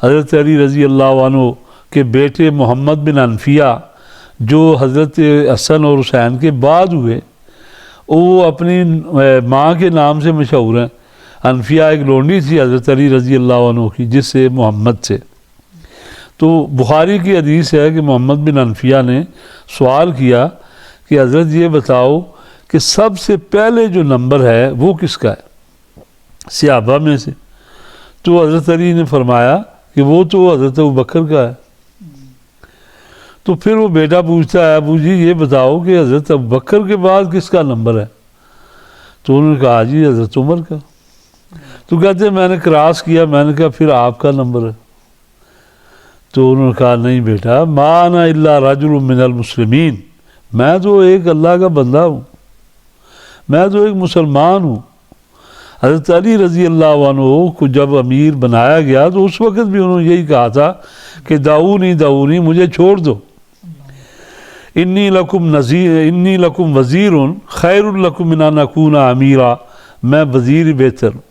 حضرت علی رضی اللہ عنہ کے بیٹے محمد بن انفیہ جو حضرت حسن اور حسین کے بعد ہوئے، وہ اپنی ماں کے نام سے مشہور ہیں۔ انفیہ ایک لونڈی تھی حضرت علی رضی اللہ عنہ کی، جس سے محمد سے۔ تو بخاری کی حدیث ہے کہ محمد بن انفیہ نے سوال کیا کہ حضرت یہ بتاؤ کہ سب سے پہلے جو نمبر ہے وہ کس کا ہے صحابہ میں سے؟ تو حضرت علی نے فرمایا کہ وہ تو حضرت ابوبکر کا ہے۔ تو پھر وہ بیٹا پوچھتا ہے، ابو جی یہ بتاؤ کہ حضرت ابوبکر کے بعد کس کا نمبر ہے؟ تو انہوں نے کہا جی حضرت عمر کا۔ تو کہتے ہیں میں نے کراس کیا، میں نے کہا پھر آپ کا نمبر ہے؟ تو انہوں نے کہا نہیں بیٹا، ما انا الا رجل من المسلمین، میں تو ایک اللہ کا بندہ ہوں، میں تو ایک مسلمان ہوں۔ حضرت علی رضی اللہ عنہ کو جب امیر بنایا گیا تو اس وقت بھی انہوں نے یہی کہا تھا کہ دعونی مجھے چھوڑ دو، انی لکم وزیر خیر لکم من ان اکون امیرا، میں وزیر بہتر ہوں۔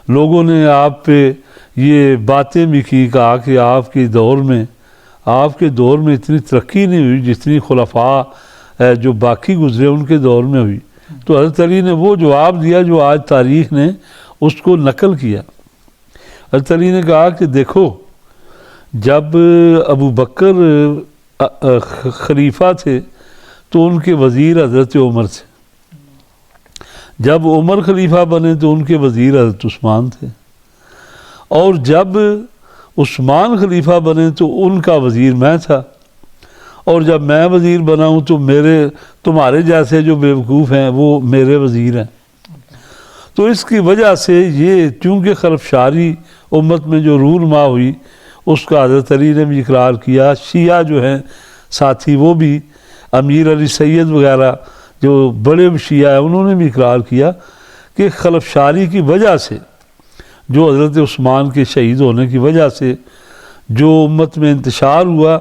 لوگوں نے آپ پہ یہ باتیں بھی کی، کہا کہ آپ کے دور میں اتنی ترقی نہیں ہوئی جتنی خلفاء جو باقی گزرے ان کے دور میں ہوئی۔ تو حضرت علی نے وہ جواب دیا جو آج تاریخ نے اس کو نقل کیا۔ حضرت علی نے کہا کہ دیکھو، جب ابو بکر خلیفہ تھے تو ان کے وزیر حضرت عمر تھے، جب عمر خلیفہ بنے تو ان کے وزیر حضرت عثمان تھے، اور جب عثمان خلیفہ بنے تو ان کا وزیر میں تھا، اور جب میں وزیر بنا ہوں تو تمہارے جیسے جو بیوقوف ہیں وہ میرے وزیر ہیں۔ تو اس کی وجہ سے یہ چونکہ خلفشاری امت میں جو رونما ہوئی اس کا حضرت علی نے بھی اقرار کیا۔ شیعہ جو ہیں ساتھی وہ بھی، امیر علی سید وغیرہ جو بڑے شیعہ ہیں انہوں نے بھی اقرار کیا کہ خلفشاری کی وجہ سے، جو حضرت عثمان کے شہید ہونے کی وجہ سے جو امت میں انتشار ہوا،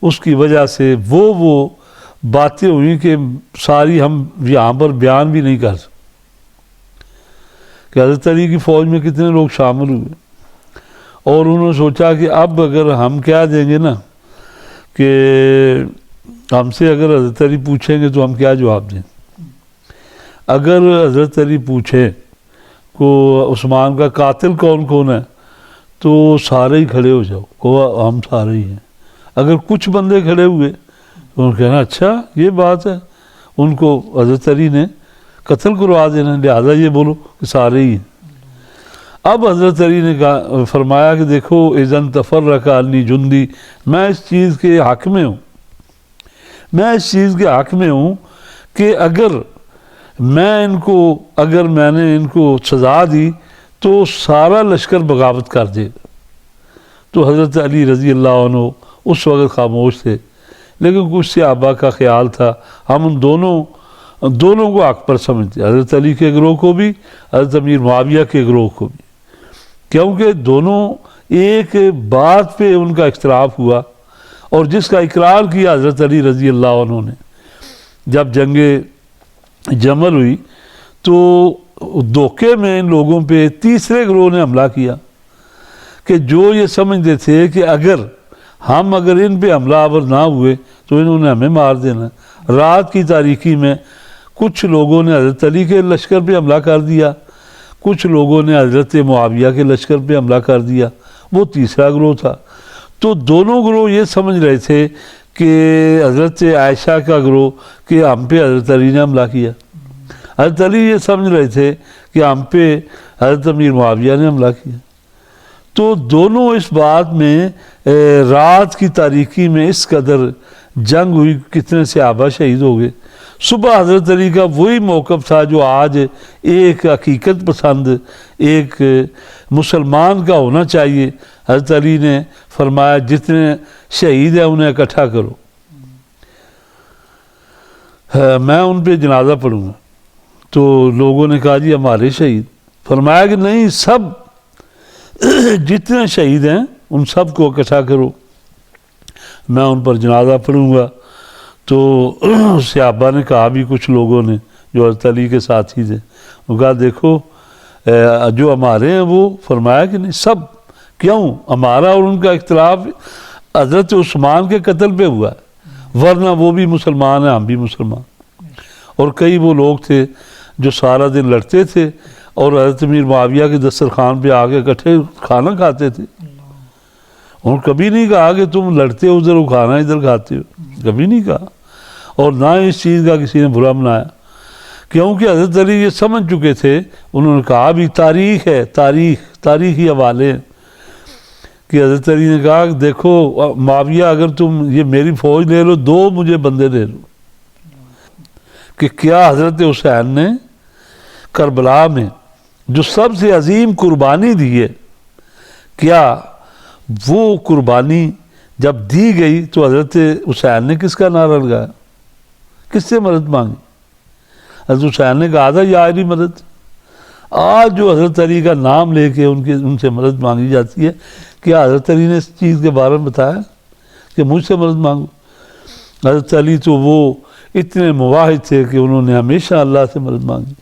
اس کی وجہ سے وہ باتیں ہوئیں کہ ساری ہم یہاں پر بیان بھی نہیں کر سکتے کہ حضرت علی کی فوج میں کتنے لوگ شامل ہوئے۔ اور انہوں نے سوچا کہ اب اگر ہم کیا دیں گے نا، کہ ہم سے اگر حضرت علی پوچھیں گے تو ہم کیا جواب دیں؟ اگر حضرت علی پوچھیں کو عثمان کا قاتل کون ہے تو سارے ہی کھڑے ہو جاؤ، کو ہم سارے ہی ہیں۔ اگر کچھ بندے کھڑے ہوئے تو انہوں نے کہنا اچھا یہ بات ہے، ان کو حضرت علی نے قتل کروا دینا، لہٰذا یہ بولو کہ سارے ہی ہیں۔ اب حضرت علی نے فرمایا کہ دیکھو اذن تفرق عنی جندی، میں اس چیز کے حق میں ہوں کہ اگر میں نے ان کو سزا دی تو سارا لشکر بغاوت کر دے گا۔ تو حضرت علی رضی اللہ عنہ اس وقت خاموش تھے، لیکن کچھ صحابہ کا خیال تھا ہم ان دونوں کو حق پر سمجھتے، حضرت علی کے گروہ کو بھی، حضرت امیر معاویہ کے گروہ کو بھی، کیونکہ دونوں ایک بات پہ ان کا اختلاف ہوا، اور جس کا اقرار کیا حضرت علی رضی اللہ عنہ نے۔ جب جنگ جمل ہوئی تو دھوکے میں ان لوگوں پہ تیسرے گروہ نے حملہ کیا کہ جو یہ سمجھتے تھے کہ اگر ان پہ حملہ آور نہ ہوئے تو انہوں نے ہمیں مار دینا۔ رات کی تاریکی میں کچھ لوگوں نے حضرت علی کے لشکر پہ حملہ کر دیا، کچھ لوگوں نے حضرت معاویہ کے لشکر پہ حملہ کر دیا، وہ تیسرا گروہ تھا۔ تو دونوں گروہ یہ سمجھ رہے تھے کہ حضرت عائشہ کا گروہ کہ ہم پہ حضرت علی نے حملہ کیا، حضرت علی یہ سمجھ رہے تھے کہ ہم پہ حضرت امیر معاویہ نے حملہ کیا۔ تو دونوں اس بات میں رات کی تاریکی میں اس قدر جنگ ہوئی، کتنے صحابہ شہید ہو گئے۔ صبح حضرت علی کا وہی موقف تھا جو آج ایک حقیقت پسند ایک مسلمان کا ہونا چاہیے۔ حضرت علی نے فرمایا جتنے شہید ہیں انہیں اکٹھا کرو، میں ان پہ جنازہ پڑھوں گا۔ تو لوگوں نے کہا جی ہمارے شہید، فرمایا کہ نہیں، سب جتنے شہید ہیں ان سب کو اکٹھا کرو، میں ان پر جنازہ پڑھوں گا۔ تو صحابہ نے کہا بھی، کچھ لوگوں نے جو حضرت علی کے ساتھی تھے، وہ کہا دیکھو جو ہمارے ہیں وہ، فرمایا کہ نہیں، سب کیوں؟ ہمارا اور ان کا اختلاف حضرت عثمان کے قتل پہ ہوا ہے، ورنہ وہ بھی مسلمان ہیں، ہم بھی مسلمان. اور کئی وہ لوگ تھے جو سارا دن لڑتے تھے اور حضرت امیر معاویہ کے دسترخوان پہ آ کے اکٹھے کھانا کھاتے تھے. اور کبھی نہیں کہا کہ تم لڑتے ہو ادھر کھانا ادھر کھاتے ہو، کبھی نہیں کہا. اور نہ اس چیز کا کسی نے برا منایا، کیونکہ حضرت علی یہ سمجھ چکے تھے. انہوں نے کہا بھی تاریخ ہے، تاریخی حوالے ہیں کہ حضرت علی نے کہا کہ دیکھو معاویہ اگر تم یہ میری فوج لے لو، 2 مجھے بندے دے لو. کہ کیا حضرت حسین نے کربلا میں جو سب سے عظیم قربانی دی ہے، کیا وہ قربانی جب دی گئی تو حضرت حسین نے کس کا نعرہ لگایا؟ کس سے مدد مانگی؟ حضرت حسین نے کہا تھا یا علی مدد. آج جو حضرت علی کا نام لے کے ان سے مدد مانگی جاتی ہے، کیا حضرت علی نے اس چیز کے بارے میں بتایا کہ مجھ سے مدد مانگو؟ حضرت علی تو وہ اتنے مواحد تھے کہ انہوں نے ہمیشہ اللہ سے مدد مانگی.